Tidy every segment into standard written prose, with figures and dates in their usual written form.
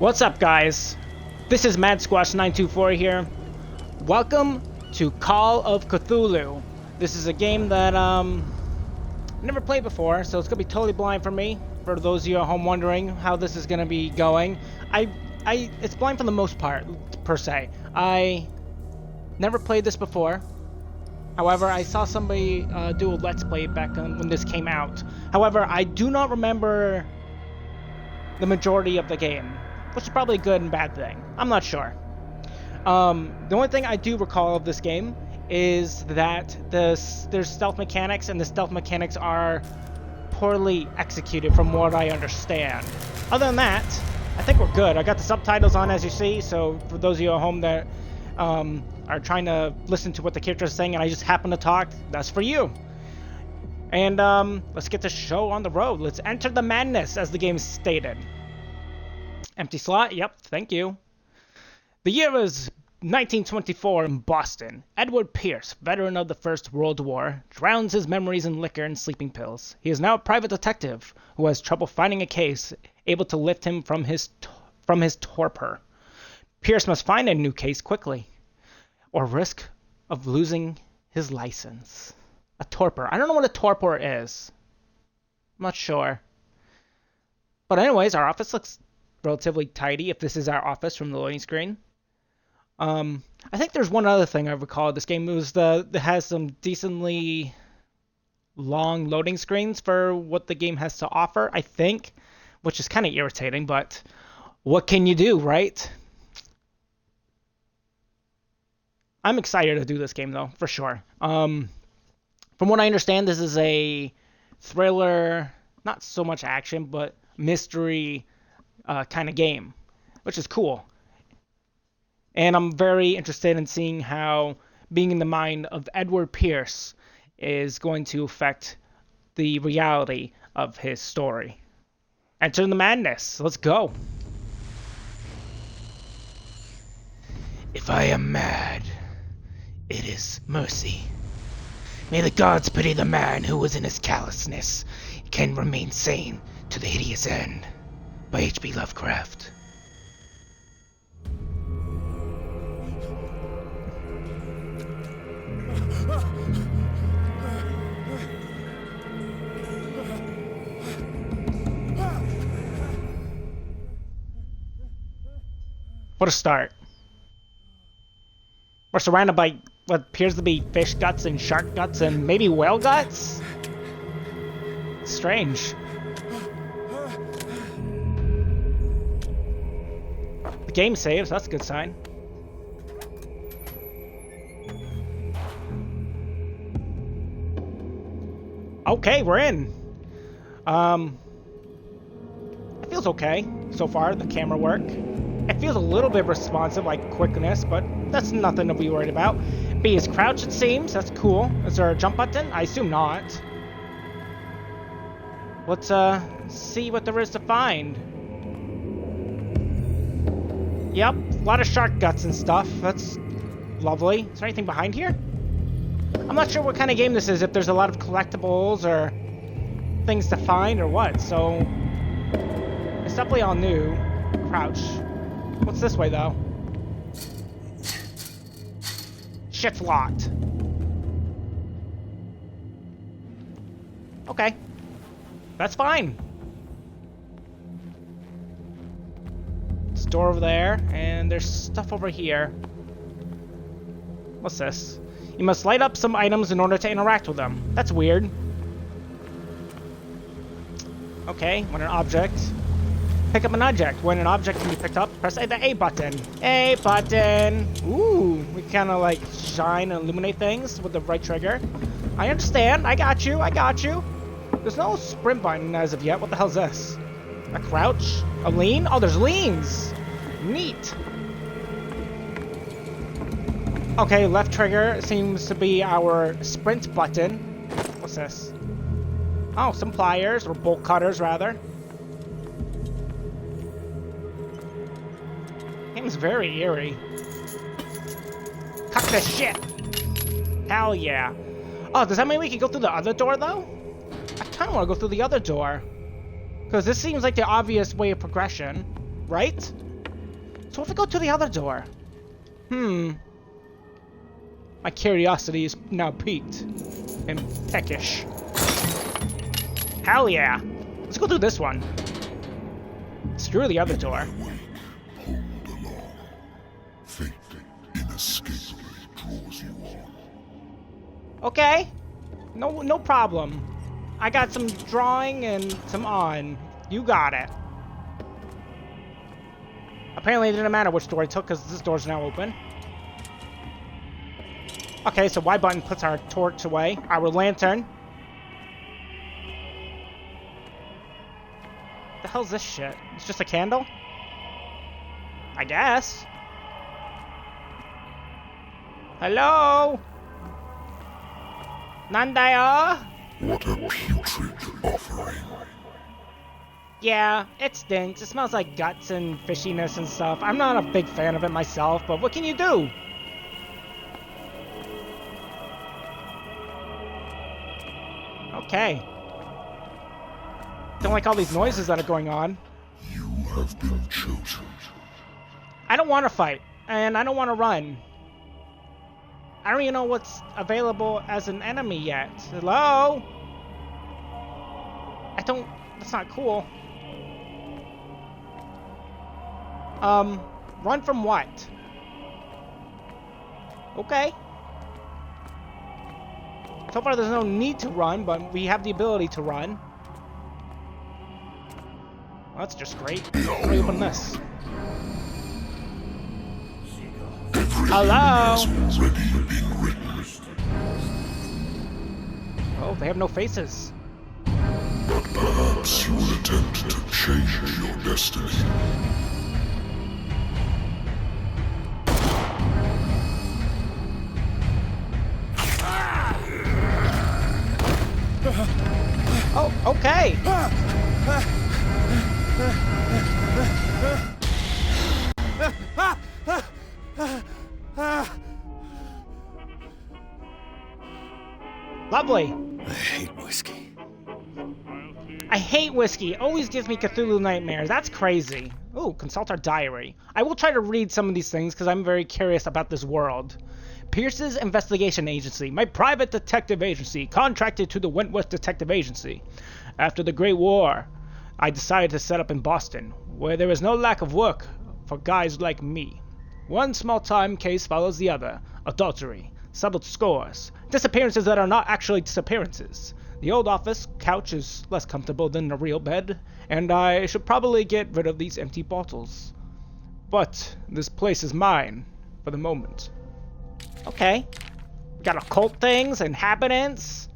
What's up, guys? This is MadSquash924 here. Welcome to Call of Cthulhu. This is a game that never played before, so it's gonna be totally blind for me. For those of you at home wondering how this is gonna be going, it's blind for the most part, per se. I never played this before. However, I saw somebody do a Let's Play back when this came out. However, I do not remember the majority of the game, which is probably a good and bad thing. I'm not sure. The only thing I do recall of this game is that there's stealth mechanics, and the stealth mechanics are poorly executed from what I understand. Other than that, I think we're good. I got the subtitles on, as you see, so for those of you at home that are trying to listen to what the characters are saying and I just happen to talk, that's for you. And let's get the show on the road. Let's enter the madness, as the game stated. Empty slot? Yep, thank you. The year is 1924 in Boston. Edward Pierce, veteran of the First World War, drowns his memories in liquor and sleeping pills. He is now a private detective who has trouble finding a case able to lift him from his torpor. Pierce must find a new case quickly, or risk of losing his license. A torpor. I don't know what a torpor is. I'm not sure. But anyways, our office looks relatively tidy, if this is our office from the loading screen. I think there's one other thing I recall. This game was it has some decently long loading screens for what the game has to offer, I think, which is kind of irritating, but what can you do, right? I'm excited to do this game, though, for sure. From what I understand, this is a thriller, not so much action, but mystery kind of game, which is cool. And I'm very interested in seeing how being in the mind of Edward Pierce is going to affect the reality of his story. Enter the madness. Let's go. If I am mad, it is mercy. May the gods pity the man who in his callousness can remain sane to the hideous end. By H.P. Lovecraft. What a start. We're surrounded by what appears to be fish guts and shark guts and maybe whale guts? Strange. The game saves, that's a good sign. Okay, we're in. It feels okay so far, the camera work. It feels a little bit responsive, like quickness, but that's nothing to be worried about. B is crouch, it seems. That's cool. Is there a jump button? I assume not. Let's see what there is to find. Yep, a lot of shark guts and stuff. That's lovely. Is there anything behind here? I'm not sure what kind of game this is, if there's a lot of collectibles or things to find or what, so it's definitely all new. Crouch. What's this way, though? Shit's locked. Okay. That's fine. There's a door over there, and there's stuff over here. What's this? You must light up some items in order to interact with them. That's weird. Okay, when an object... Pick up an object. When an object can be picked up, press the A button. A button! Ooh, we kind of like shine and illuminate things with the right trigger. I understand. I got you. I got you. There's no sprint button as of yet. What the hell's this? A crouch? A lean? Oh, there's leans! Neat. Okay, left trigger seems to be our sprint button. What's this? Oh, some pliers, or bolt cutters, rather. Game's very eerie. Cut this shit! Hell yeah. Oh, does that mean we can go through the other door, though? I kind of want to go through the other door. Because this seems like the obvious way of progression, right? So if we go to the other door? My curiosity is now piqued and peckish. Hell yeah. Let's go through this one. Screw the other door. Pulled along. Fate inescapably draws you on. Okay. No problem. I got some drawing and some on. You got it. Apparently it didn't matter which door I took because this door's now open. Okay, so Y button puts our torch away. Our lantern. The hell's this shit? It's just a candle? I guess. Hello? Nandaya? What a putrid offering. Yeah, it stinks. It smells like guts and fishiness and stuff. I'm not a big fan of it myself, but what can you do? Okay. Don't like all these noises that are going on. You have been chosen. I don't want to fight, and I don't want to run. I don't even know what's available as an enemy yet. Hello? That's not cool. Run from what? Okay. So far there's no need to run, but we have the ability to run. Well, that's just great. How do we open this? Hello? Already been written. Oh, they have no faces. But perhaps you will attempt to change your destiny. Oh, okay. Lovely. I hate whiskey. I hate whiskey. It always gives me Cthulhu nightmares. That's crazy. Ooh, consult our diary. I will try to read some of these things because I'm very curious about this world. Pierce's Investigation Agency, my private detective agency, contracted to the Wentworth Detective Agency. After the Great War, I decided to set up in Boston, where there is no lack of work for guys like me. One small-time case follows the other. Adultery, settled scores, disappearances that are not actually disappearances. The old office couch is less comfortable than the real bed, and I should probably get rid of these empty bottles. But this place is mine, for the moment. Okay. Got occult things, inhabitants.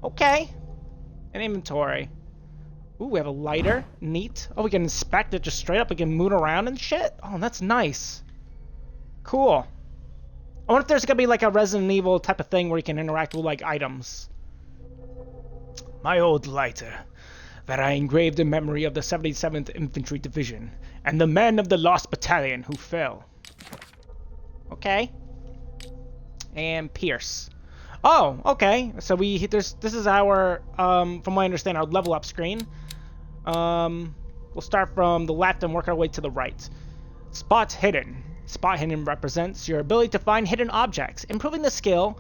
Okay. An inventory. Ooh, we have a lighter. Neat. Oh, we can inspect it just straight up. We can moon around and shit. Oh, that's nice. Cool. I wonder if there's gonna be like a Resident Evil type of thing where you can interact with like items. My old lighter that I engraved in memory of the 77th Infantry Division and the men of the Lost Battalion who fell. Okay. And Pierce. Oh, okay. So this is our from what I understand, our level up screen. We'll start from the left and work our way to the right. Spot hidden. Spot hidden represents your ability to find hidden objects. Improving this skill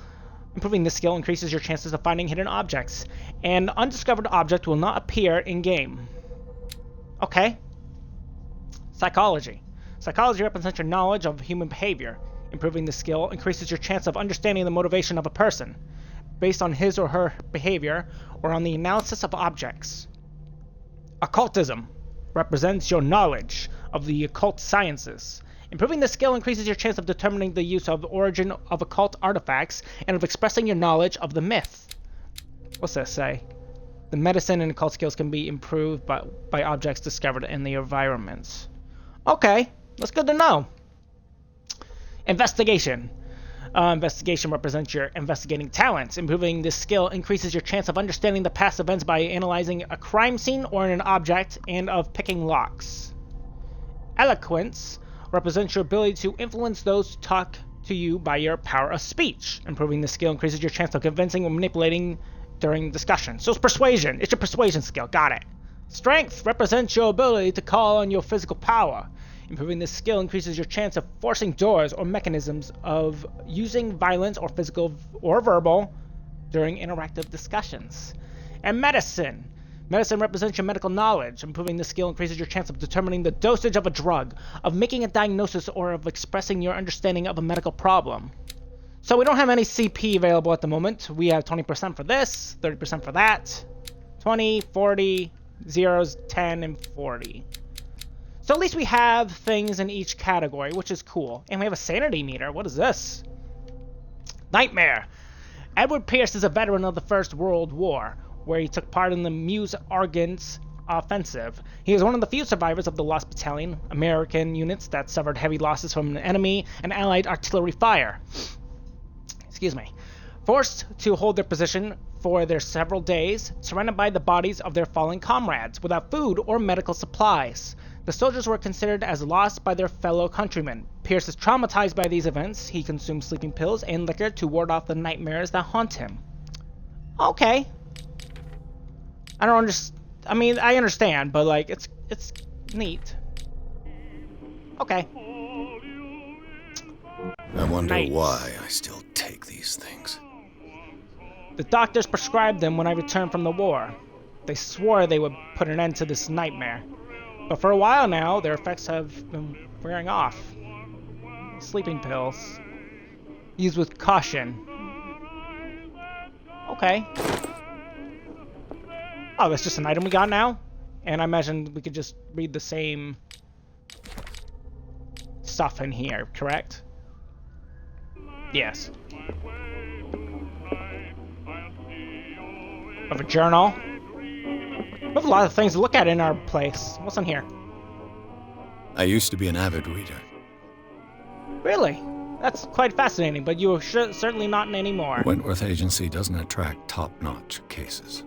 increases your chances of finding hidden objects. An undiscovered object will not appear in game. Okay. Psychology. Psychology represents your knowledge of human behavior. Improving the skill increases your chance of understanding the motivation of a person, based on his or her behavior, or on the analysis of objects. Occultism represents your knowledge of the occult sciences. Improving the skill increases your chance of determining the use of origin of occult artifacts and of expressing your knowledge of the myth. What's that say? The medicine and occult skills can be improved by objects discovered in the environment. Okay, that's good to know. Investigation. Investigation represents your investigating talents. Improving this skill increases your chance of understanding the past events by analyzing a crime scene or an object and of picking locks. Eloquence represents your ability to influence those who talk to you by your power of speech. Improving this skill increases your chance of convincing or manipulating during discussion. So it's persuasion. It's your persuasion skill. Got it. Strength represents your ability to call on your physical power. Improving this skill increases your chance of forcing doors or mechanisms, of using violence or physical or verbal during interactive discussions. And medicine. Medicine represents your medical knowledge. Improving this skill increases your chance of determining the dosage of a drug, of making a diagnosis, or of expressing your understanding of a medical problem. So we don't have any CP available at the moment. We have 20% for this, 30% for that, 20, 40, 0s, 10, and 40. So at least we have things in each category, which is cool. And we have a sanity meter. What is this? Nightmare. Edward Pierce is a veteran of the First World War, where he took part in the Meuse Argonne offensive. He is one of the few survivors of the Lost Battalion, American units that suffered heavy losses from an enemy and Allied artillery fire. Excuse me. Forced to hold their position for their several days, surrounded by the bodies of their fallen comrades, without food or medical supplies. The soldiers were considered as lost by their fellow countrymen. Pierce is traumatized by these events. He consumes sleeping pills and liquor to ward off the nightmares that haunt him. Okay. I don't understand. I mean, I understand, but like, it's neat. Okay. I wonder Nice. why I still take these things. The doctors prescribed them when I returned from the war. They swore they would put an end to this nightmare. But for a while now, their effects have been wearing off. Sleeping pills. Used with caution. Okay. Oh, that's just an item we got now? And I imagine we could just read the same stuff in here, correct? Yes. Of a journal. We have a lot of things to look at in our place. What's in here? I used to be an avid reader. Really? That's quite fascinating, but you are certainly not anymore. Wentworth Agency doesn't attract top-notch cases.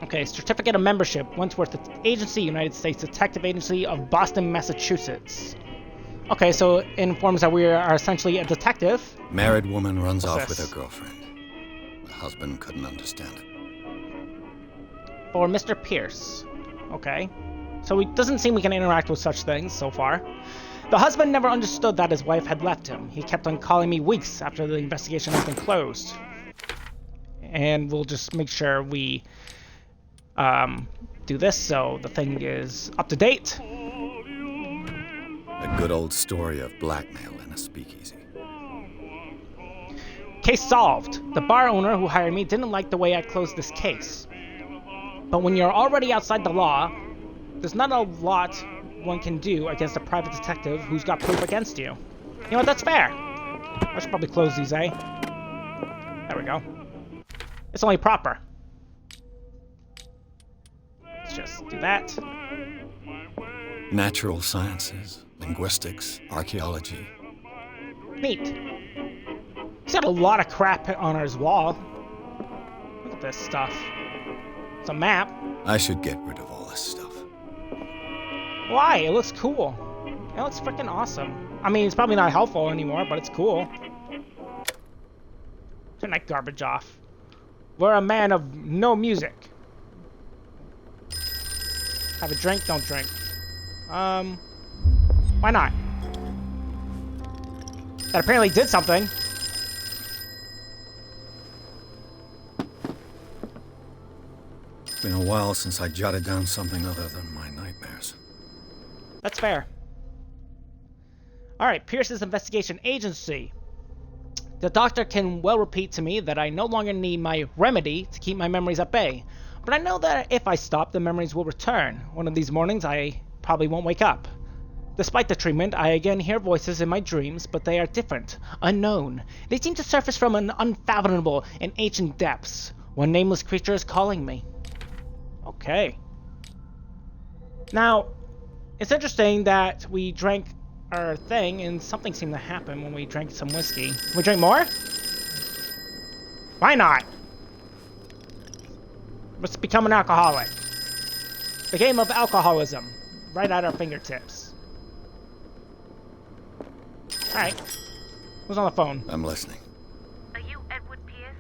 Okay, certificate of membership, Wentworth Agency, United States Detective Agency of Boston, Massachusetts. Okay, so it informs that we are essentially a detective. Married woman runs What's off this? with her girlfriend. The husband couldn't understand it. For Mr. Pierce. Okay. So it doesn't seem we can interact with such things so far. The husband never understood that his wife had left him. He kept on calling me weeks after the investigation had been closed. And we'll just make sure we do this so the thing is up to date. A good old story of blackmail in a speakeasy. Case solved. The bar owner who hired me didn't like the way I closed this case. But when you're already outside the law, there's not a lot one can do against a private detective who's got proof against you. You know what, that's fair. I should probably close these, eh? There we go. It's only proper. Let's just do that. Natural sciences, linguistics, archaeology. Neat. He's got a lot of crap on his wall. Look at this stuff. It's a map. I should get rid of all this stuff. Why? It looks cool. It looks freaking awesome. I mean, it's probably not helpful anymore, but it's cool. Turn that garbage off. We're a man of no music. Have a drink? Don't drink. Why not? That apparently did something. It's been a while since I jotted down something other than my nightmares. That's fair. Alright, Pierce's investigation agency. The doctor can well repeat to me that I no longer need my remedy to keep my memories at bay. But I know that if I stop, the memories will return. One of these mornings, I probably won't wake up. Despite the treatment, I again hear voices in my dreams, but they are different, unknown. They seem to surface from an unfathomable and ancient depths. One nameless creature is calling me. Okay. Now, it's interesting that we drank our thing and something seemed to happen when we drank some whiskey. Can we drink more? Why not? Let's become an alcoholic. The game of alcoholism, right at our fingertips. Alright. Who's on the phone? I'm listening. Are you Edward Pierce,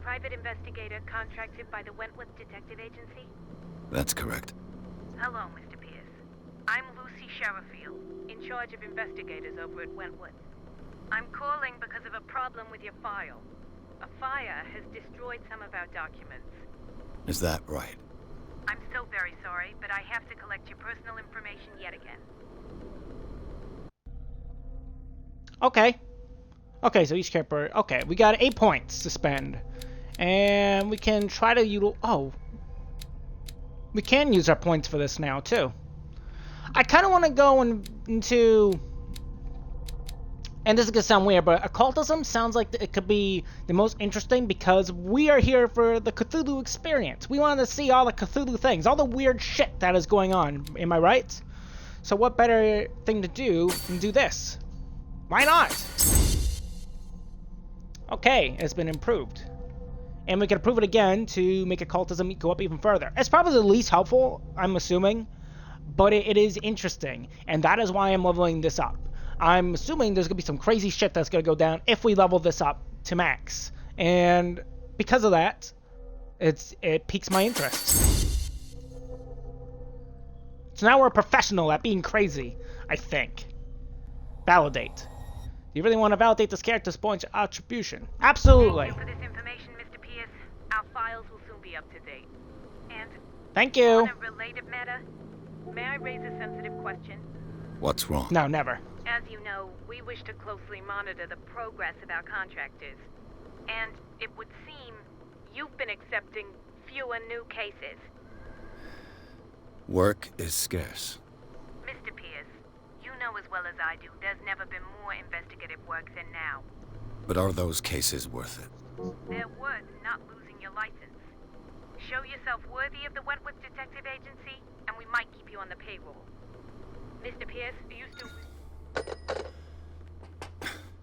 private investigator contracted by the Wentworth Detective Agency? That's correct. Hello, Mr. Pierce. I'm Lucy Lucy Sherifield, in charge of investigators over at Wentworth. I'm calling because of a problem with your file. A fire has destroyed some of our documents. Is that right? I'm so very sorry, but I have to collect your personal information yet again. Okay. Okay, so each character... Okay, we got 8 points to spend. And we can try to utilize... Oh. We can use our points for this now, too. I kind of want to go into... And this is going to sound weird, but occultism sounds like it could be the most interesting because we are here for the Cthulhu experience. We want to see all the Cthulhu things, all the weird shit that is going on. Am I right? So what better thing to do than do this? Why not? Okay, it's been improved. And we can improve it again to make occultism go up even further. It's probably the least helpful, I'm assuming, but it is interesting. And that is why I'm leveling this up. I'm assuming there's going to be some crazy shit that's going to go down if we level this up to max. And because of that, it piques my interest. So now we're a professional at being crazy, I think. Validate. Do you really want to validate this character's point of attribution? Absolutely. Thank you for this information, Mr. Pierce. Our files will soon be up to date. And Thank you. on a related matter, may I raise a sensitive question? What's wrong? No, never. As you know, we wish to closely monitor the progress of our contractors. And it would seem you've been accepting fewer new cases. Work is scarce. Mr. Pierce, you know as well as I do, there's never been more investigative work than now. But are those cases worth it? They're worth not losing your license. Show yourself worthy of the Wentworth Detective Agency, and we might keep you on the payroll. Mr. Pierce, are you still...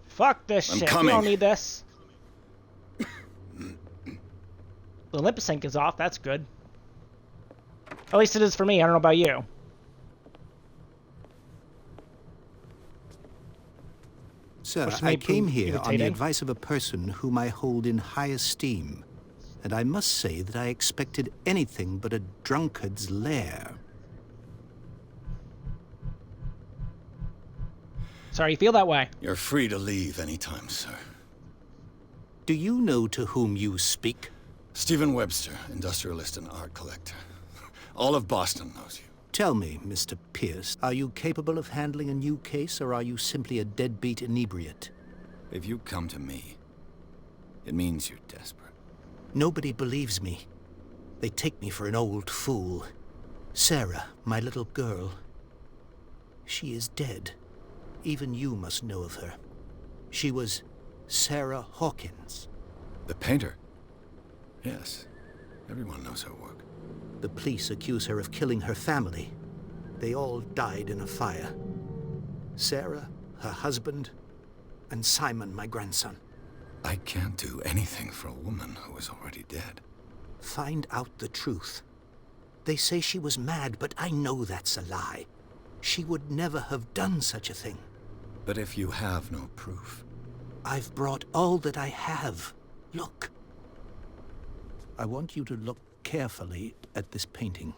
Fuck this I'm shit. coming. We don't need this. The lip sync is off. That's good. At least it is for me. I don't know about you. Sir, Which I may came prove here on the irritating. advice of a person whom I hold in high esteem, and I must say that I expected anything but a drunkard's lair. Sorry you feel that way. You're free to leave anytime, sir. Do you know to whom you speak? Stephen Webster, industrialist and art collector. All of Boston knows you. Tell me, Mr. Pierce, are you capable of handling a new case, or are you simply a deadbeat inebriate? If you come to me, it means you're desperate. Nobody believes me. They take me for an old fool. Sarah, my little girl, she is dead. Even you must know of her. She was Sarah Hawkins. The painter? Yes. Everyone knows her work. The police accuse her of killing her family. They all died in a fire. Sarah, her husband, and Simon, my grandson. I can't do anything for a woman who is already dead. Find out the truth. They say she was mad, but I know that's a lie. She would never have done such a thing. But if you have no proof... I've brought all that I have. Look. I want you to look carefully at this painting.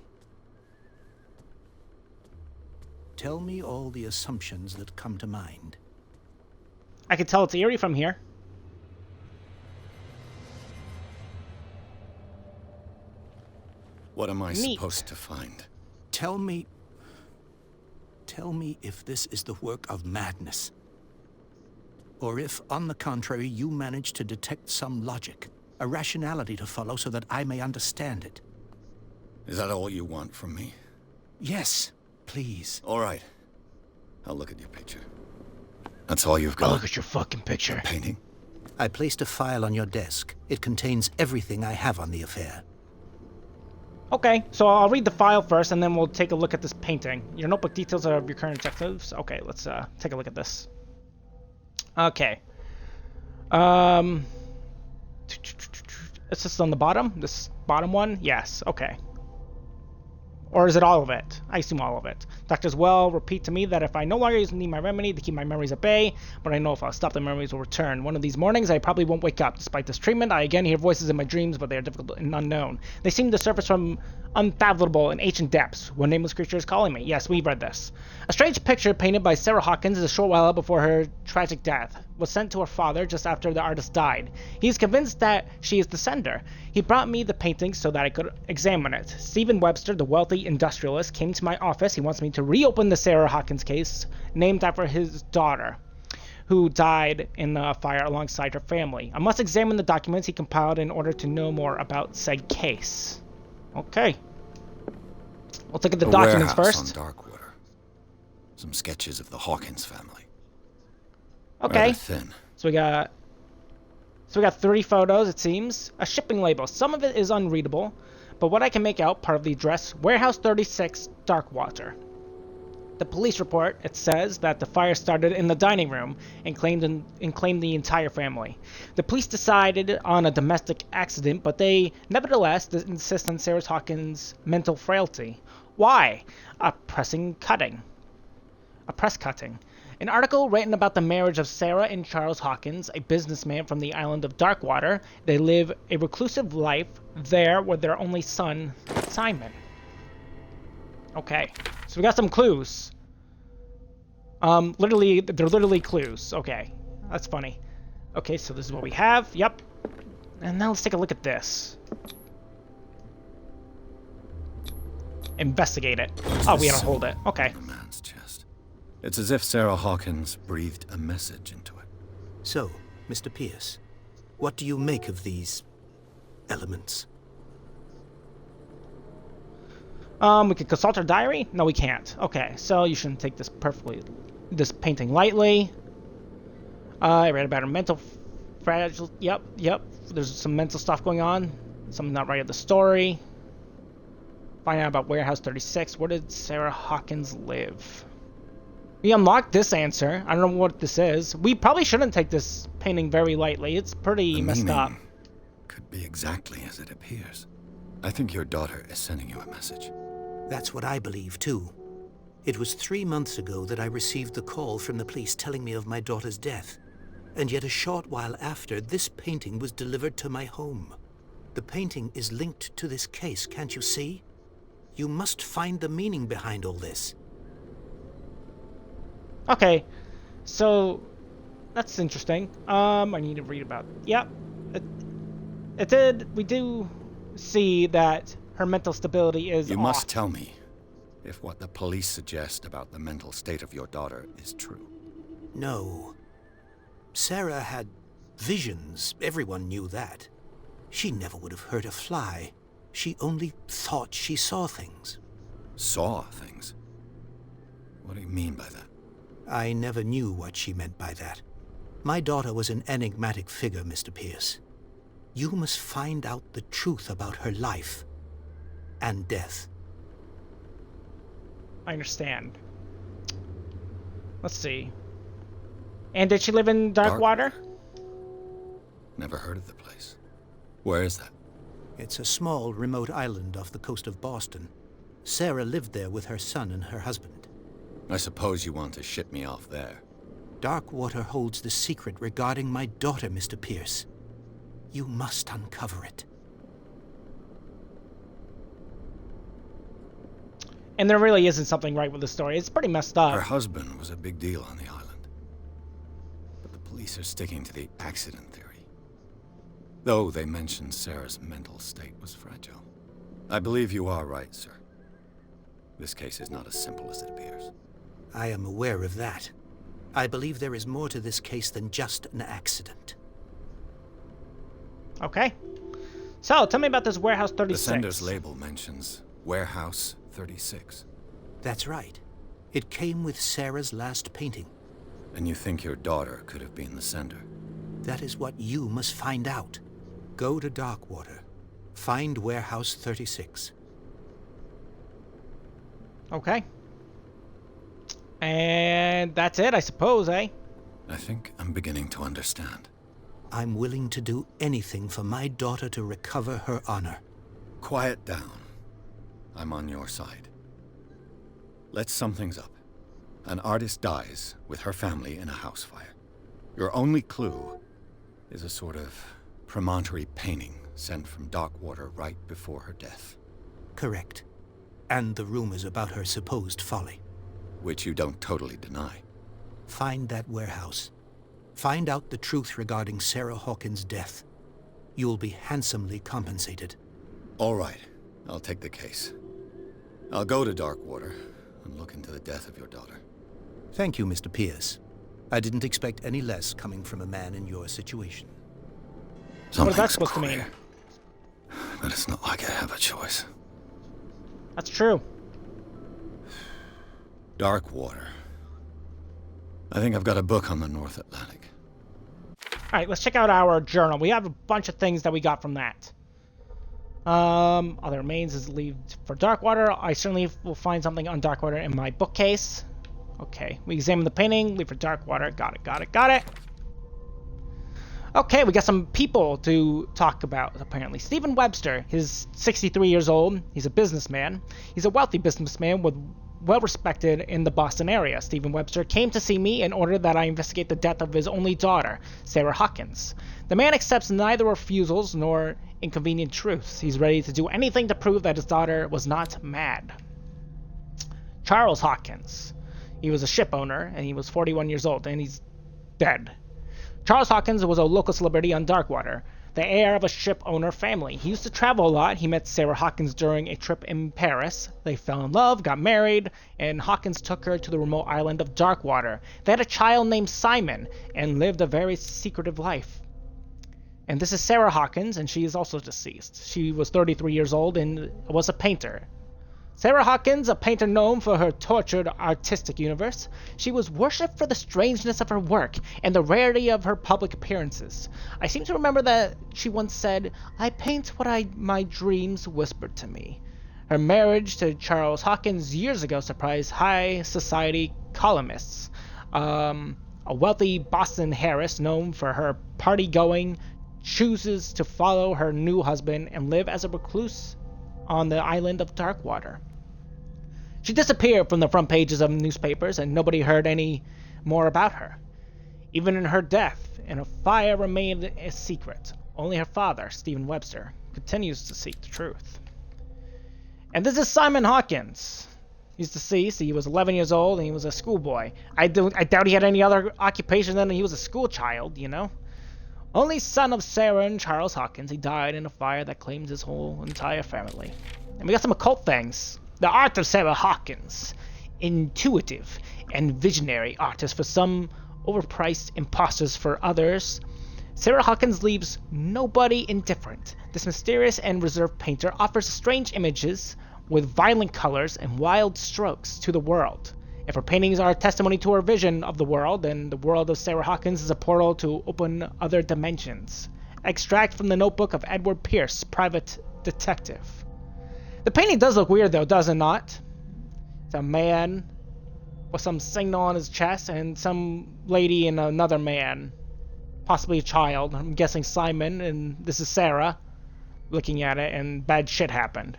Tell me all the assumptions that come to mind. I can tell it's eerie from here. What am I Neat. supposed to find? Tell me if this is the work of madness. Or if, on the contrary, you manage to detect some logic, a rationality to follow so that I may understand it. Is that all you want from me? Yes, please. All right. I'll look at your picture. That's all you've got? Look at your fucking picture. Painting? I placed a file on your desk. It contains everything I have on the affair. Okay, so I'll read the file first, and then we'll take a look at this painting. Your notebook details of your current objectives. Okay, let's take a look at this. Okay. It's just on the bottom? This bottom one? Yes, okay. Or is it all of it? I assume all of it. Doctors Well repeat to me that if I no longer need my remedy to keep my memories at bay, but I know if I'll stop, the memories will return. One of these mornings, I probably won't wake up. Despite this treatment, I again hear voices in my dreams, but they are difficult and unknown. They seem to surface from unfathomable and ancient depths. One nameless creature is calling me. Yes, we've read this. A strange picture painted by Sarah Hawkins a short while before her tragic death was sent to her father just after the artist died. He is convinced that she is the sender. He brought me the painting so that I could examine it. Stephen Webster, the wealthy industrialist, came to my office. He wants me to reopen the Sarah Hawkins case, named after his daughter, who died in the fire alongside her family. I must examine the documents he compiled in order to know more about said case. Okay. We'll look at the documents first. On Darkwater. Some sketches of the Hawkins family. Okay. Rather thin. So we got 3 photos, it seems. A shipping label. Some of it is unreadable, but what I can make out, part of the address, Warehouse 36, Darkwater. The police report, it says that the fire started in the dining room and claimed the entire family. The police decided on a domestic accident, but they nevertheless insist on Sarah Hawkins' mental frailty. Why? A press cutting. An article written about the marriage of Sarah and Charles Hawkins, a businessman from the island of Darkwater. They live a reclusive life there with their only son, Simon. Okay, so we got some clues. They're literally clues. Okay, that's funny. Okay, so this is what we have. Yep. And now let's take a look at this. Investigate it. Oh, we gotta hold it. Okay. The man's chest. It's as if Sarah Hawkins breathed a message into it. So, Mr. Pierce, what do you make of these elements? We could consult her diary? No, we can't. Okay, so you shouldn't take this painting lightly. I read about her mental fragile. Yep. There's some mental stuff going on. Something not right at the story. Find out about Warehouse 36. Where did Sarah Hawkins live? We unlocked this answer. I don't know what this is. We probably shouldn't take this painting very lightly. It's pretty messed up. Could be exactly as it appears. I think your daughter is sending you a message. That's what I believe, too. It was 3 months ago that I received the call from the police telling me of my daughter's death. And yet a short while after, this painting was delivered to my home. The painting is linked to this case, can't you see? You must find the meaning behind all this. Okay, so that's interesting. I need to read about it. Yep. We do see that her mental stability is You off. must tell me if what the police suggest about the mental state of your daughter is true. No. Sarah had visions. Everyone knew that. She never would have hurt a fly. She only thought she saw things. Saw things? What do you mean by that? I never knew what she meant by that. My daughter was an enigmatic figure, Mr. Pierce. You must find out the truth about her life and death. I understand. Let's see. And did she live in Darkwater? Never heard of the place. Where is that? It's a small, remote island off the coast of Boston. Sarah lived there with her son and her husband. I suppose you want to ship me off there. Darkwater holds the secret regarding my daughter, Mr. Pierce. You must uncover it. And there really isn't something right with the story. It's pretty messed up. Her husband was a big deal on the island. But the police are sticking to the accident theory. Though they mentioned Sarah's mental state was fragile. I believe you are right, sir. This case is not as simple as it appears. I am aware of that. I believe there is more to this case than just an accident. Okay. So, tell me about this Warehouse 36. The sender's label mentions Warehouse 36. That's right. It came with Sarah's last painting. And you think your daughter could have been the sender? That is what you must find out. Go to Darkwater. Find Warehouse 36. Okay. And that's it, I suppose, eh? I think I'm beginning to understand. I'm willing to do anything for my daughter to recover her honor. Quiet down. I'm on your side. Let's sum things up. An artist dies with her family in a house fire. Your only clue is a sort of promontory painting sent from Darkwater right before her death. Correct. And the rumors about her supposed folly. Which you don't totally deny. Find that warehouse. Find out the truth regarding Sarah Hawkins' death. You'll be handsomely compensated. All right, I'll take the case. I'll go to Darkwater and look into the death of your daughter. Thank you, Mr. Pierce. I didn't expect any less coming from a man in your situation. What is that supposed to mean? But it's not like I have a choice. That's true. Darkwater. I think I've got a book on the North Atlantic. Alright, let's check out our journal. We have a bunch of things that we got from that. Other remains is leave for Darkwater. I certainly will find something on Darkwater in my bookcase. Okay, we examine the painting, leave for Darkwater. Got it, got it, got it. Okay, we got some people to talk about, apparently. Stephen Webster, he's 63 years old. He's a businessman. He's a wealthy businessman with well-respected in the Boston area. Stephen Webster came to see me in order that I investigate the death of his only daughter, Sarah Hawkins. The man accepts neither refusals nor inconvenient truths. He's ready to do anything to prove that his daughter was not mad. Charles Hawkins. He was a ship owner, and he was 41 years old, and he's dead. Charles Hawkins was a local celebrity on Darkwater, the heir of a ship owner family. He used to travel a lot. He met Sarah Hawkins during a trip in Paris. They fell in love, got married, and Hawkins took her to the remote island of Darkwater. They had a child named Simon and lived a very secretive life. And this is Sarah Hawkins, and she is also deceased. She was 33 years old and was a painter. Sarah Hawkins, a painter known for her tortured artistic universe, she was worshipped for the strangeness of her work and the rarity of her public appearances. I seem to remember that she once said, "I paint what my dreams whispered to me." Her marriage to Charles Hawkins years ago surprised high society columnists. A wealthy Boston heiress known for her party-going chooses to follow her new husband and live as a recluse on the island of Darkwater. She disappeared from the front pages of newspapers, and nobody heard any more about her. Even in her death, and her fire remained a secret. Only her father, Stephen Webster, continues to seek the truth. And this is Simon Hawkins. He's deceased. He was 11 years old, and he was a schoolboy. I doubt he had any other occupation than he was a school child, you know? Only son of Sarah and Charles Hawkins, he died in a fire that claimed his whole entire family. And we got some occult things. The art of Sarah Hawkins. Intuitive and visionary artist for some, overpriced imposters for others. Sarah Hawkins leaves nobody indifferent. This mysterious and reserved painter offers strange images with violent colors and wild strokes to the world. If her paintings are a testimony to her vision of the world, then the world of Sarah Hawkins is a portal to open other dimensions. Extract from the notebook of Edward Pierce, private detective. The painting does look weird, though, does it not? It's a man with some signal on his chest and some lady and another man. Possibly a child. I'm guessing Simon, and this is Sarah looking at it, and bad shit happened.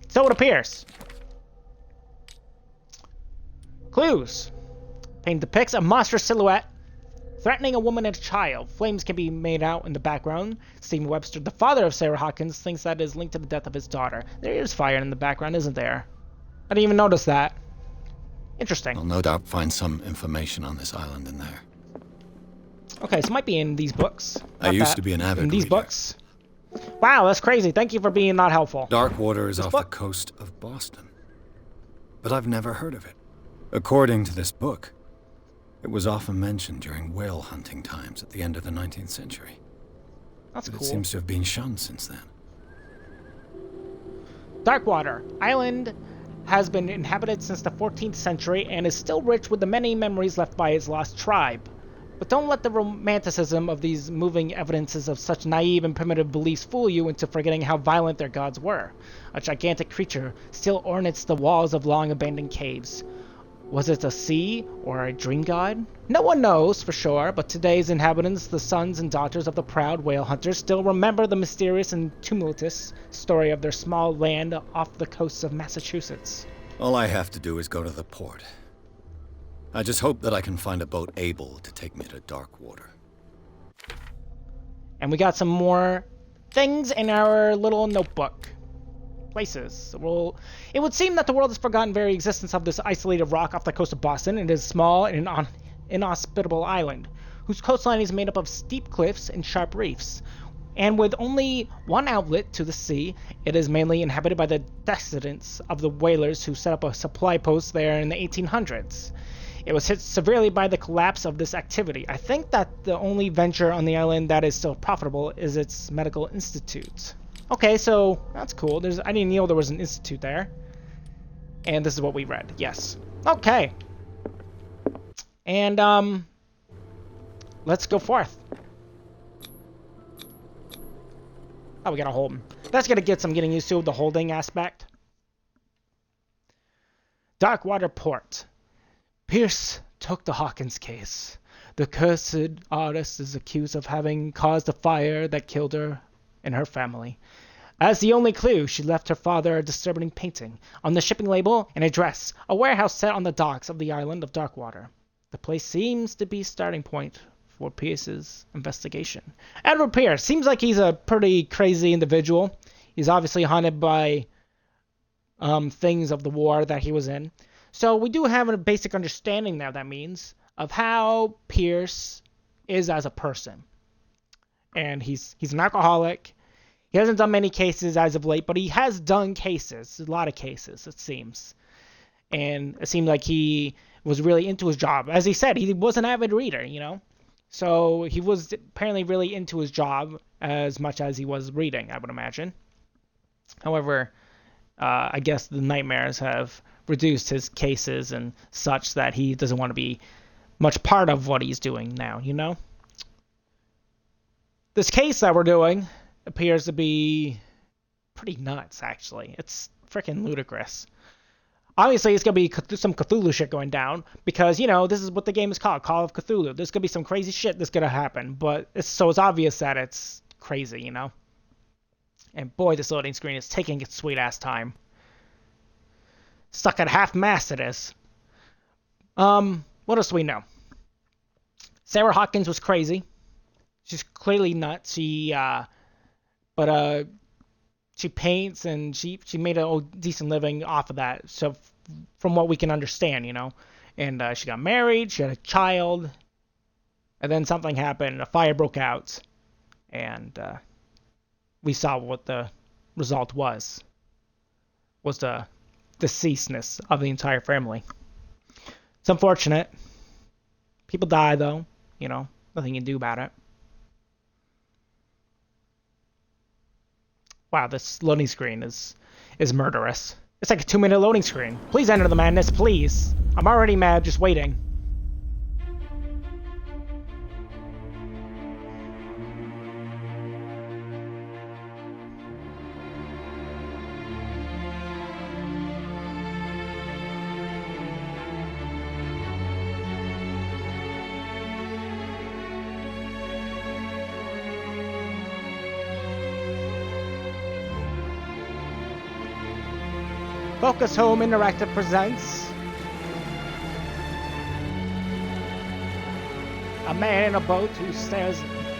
So it appears. Clues. Painting depicts a monstrous silhouette threatening a woman and a child. Flames can be made out in the background. Stephen Webster, the father of Sarah Hawkins, thinks that is linked to the death of his daughter. There is fire in the background, isn't there? I didn't even notice that. Interesting. I'll no doubt find some information on this island in there. Okay, so it might be in these books. I used to be an avid in these reader. books. Wow, that's crazy. Thank you for being not helpful. Darkwater is This off book? the coast of Boston. But I've never heard of it. According to this book, it was often mentioned during whale hunting times at the end of the 19th century. That's But cool. it seems to have been shunned since then. Darkwater Island has been inhabited since the 14th century and is still rich with the many memories left by its lost tribe. But don't let the romanticism of these moving evidences of such naive and primitive beliefs fool you into forgetting how violent their gods were. A gigantic creature still ornates the walls of long abandoned caves. Was it a sea or a dream god? No one knows for sure, but today's inhabitants, the sons and daughters of the proud whale hunters, still remember the mysterious and tumultuous story of their small land off the coasts of Massachusetts. All I have to do is go to the port. I just hope that I can find a boat able to take me to dark water. And we got some more things in our little notebook. Places. Well, it would seem that the world has forgotten very existence of this isolated rock off the coast of Boston. It is a small and inhospitable island, whose coastline is made up of steep cliffs and sharp reefs. And with only one outlet to the sea, it is mainly inhabited by the descendants of the whalers who set up a supply post there in the 1800s. It was hit severely by the collapse of this activity. I think that the only venture on the island that is still profitable is its medical institute. Okay, so that's cool. I didn't know there was an institute there. And this is what we read. Yes. Okay. And let's go forth. Oh, we gotta hold him. That's gonna get some getting used to, the holding aspect. Darkwater Port. Pierce took the Hawkins case. The cursed artist is accused of having caused a fire that killed her and her family. As the only clue, she left her father a disturbing painting. On the shipping label, an address, a warehouse set on the docks of the island of Darkwater. The place seems to be a starting point for Pierce's investigation. Edward Pierce seems like he's a pretty crazy individual. He's obviously haunted by things of the war that he was in. So we do have a basic understanding now, that means, of how Pierce is as a person. And he's an alcoholic. He hasn't done many cases as of late, but he has done cases, a lot of cases, it seems. And it seemed like he was really into his job. As he said, he was an avid reader, you know? So he was apparently really into his job as much as he was reading, I would imagine. However, I guess the nightmares have reduced his cases and such that he doesn't want to be much part of what he's doing now, you know? This case that we're doing appears to be pretty nuts, actually. It's freaking ludicrous. Obviously, it's going to be some Cthulhu shit going down, because, you know, this is what the game is called, Call of Cthulhu. There's going to be some crazy shit that's going to happen, but it's obvious that it's crazy, you know? And boy, this loading screen is taking its sweet-ass time. Stuck at half-mast it is. What else do we know? Sarah Hawkins was crazy. She's clearly nuts. She paints and she made a decent living off of that. So from what we can understand, you know, and she got married, she had a child, and then something happened, a fire broke out, and we saw what the result was the deceasedness of the entire family. It's unfortunate. People die though, you know, nothing you can do about it. Wow, this loading screen is murderous. It's like a 2-minute loading screen. Please enter the madness, please. I'm already mad just waiting. Focus Home Interactive presents a man in a boat who stares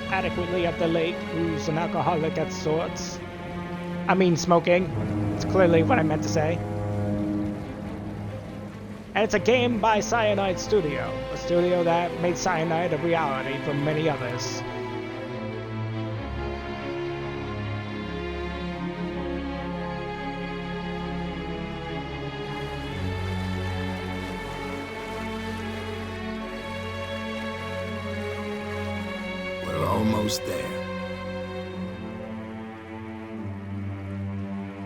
adequately at the lake, who's an alcoholic at sorts. I mean smoking. It's clearly what I meant to say. And it's a game by Cyanide Studio, a studio that made Cyanide a reality for many others. Almost there.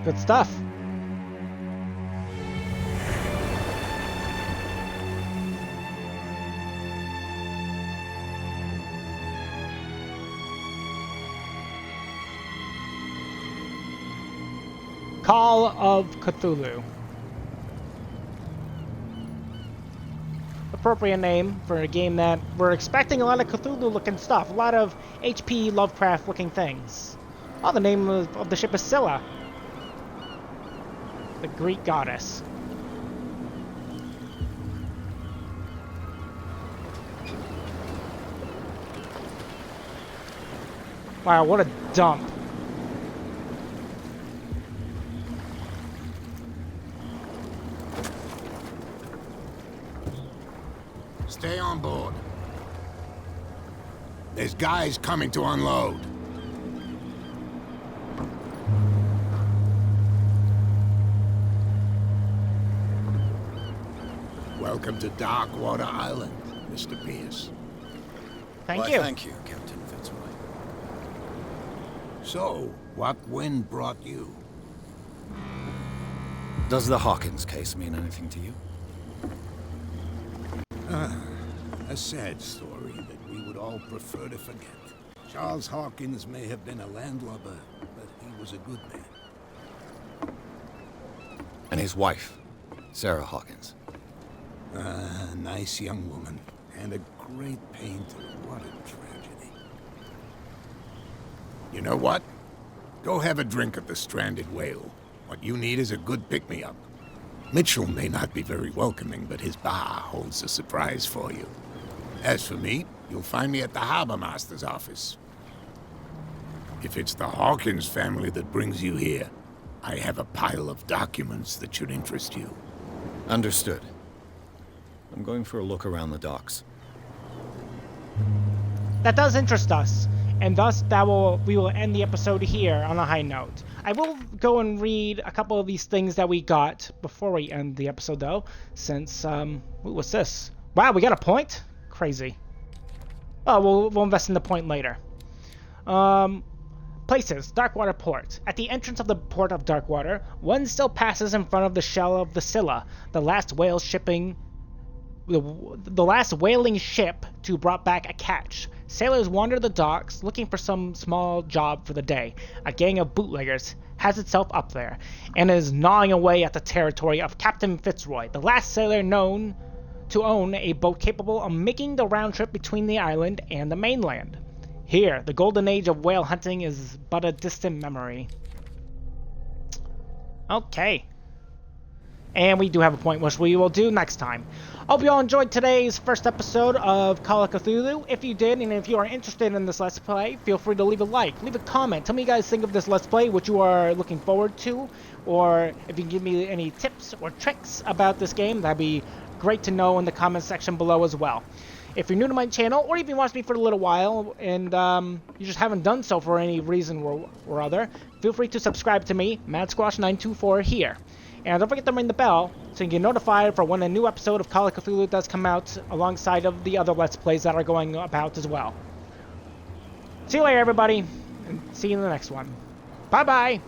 Good stuff. Call of Cthulhu. appropriate name for a game that we're expecting a lot of Cthulhu-looking stuff, a lot of H.P. Lovecraft-looking things. Oh, the name of the ship is Scylla, the Greek goddess. Wow, what a dump. Stay on board. There's guys coming to unload. Welcome to Darkwater Island, Mr. Pierce. Thank Why, you. thank you, Captain Fitzroy. So, what wind brought you? Does the Hawkins case mean anything to you? A sad story that we would all prefer to forget. Charles Hawkins may have been a landlubber, but he was a good man. And his wife, Sarah Hawkins. A nice young woman, and a great painter. What a tragedy. You know what? Go have a drink at the Stranded Whale. What you need is a good pick-me-up. Mitchell may not be very welcoming, but his bar holds a surprise for you. As for me, you'll find me at the Harbor Master's office. If it's the Hawkins family that brings you here, I have a pile of documents that should interest you. Understood. I'm going for a look around the docks. That does interest us, and thus we will end the episode here on a high note. I will go and read a couple of these things that we got before we end the episode, though, since what was this? Wow, we got a point? Crazy. Oh, we'll invest in the point later. Places, Darkwater Port. At the entrance of the port of Darkwater, one still passes in front of the shell of the Scylla, the last whaling ship to brought back a catch. Sailors wander the docks looking for some small job for the day. A gang of bootleggers has itself up there and is gnawing away at the territory of Captain Fitzroy, the last sailor known to own a boat capable of making the round trip between the island and the mainland. Here, the golden age of whale hunting is but a distant memory. Okay. And we do have a point, which we will do next time. Hope you all enjoyed today's first episode of Call of Cthulhu. If you did, and if you are interested in this Let's Play, feel free to leave a like, leave a comment. Tell me you guys think of this Let's Play, what you are looking forward to, or if you can give me any tips or tricks about this game, that'd be great to know in the comment section below as well. If you're new to my channel, or if you watched me for a little while, and you just haven't done so for any reason or other, feel free to subscribe to me, MadSquash924 here. And don't forget to ring the bell so you can get notified for when a new episode of Call of Cthulhu does come out alongside of the other Let's Plays that are going about as well. See you later, everybody, and see you in the next one. Bye-bye!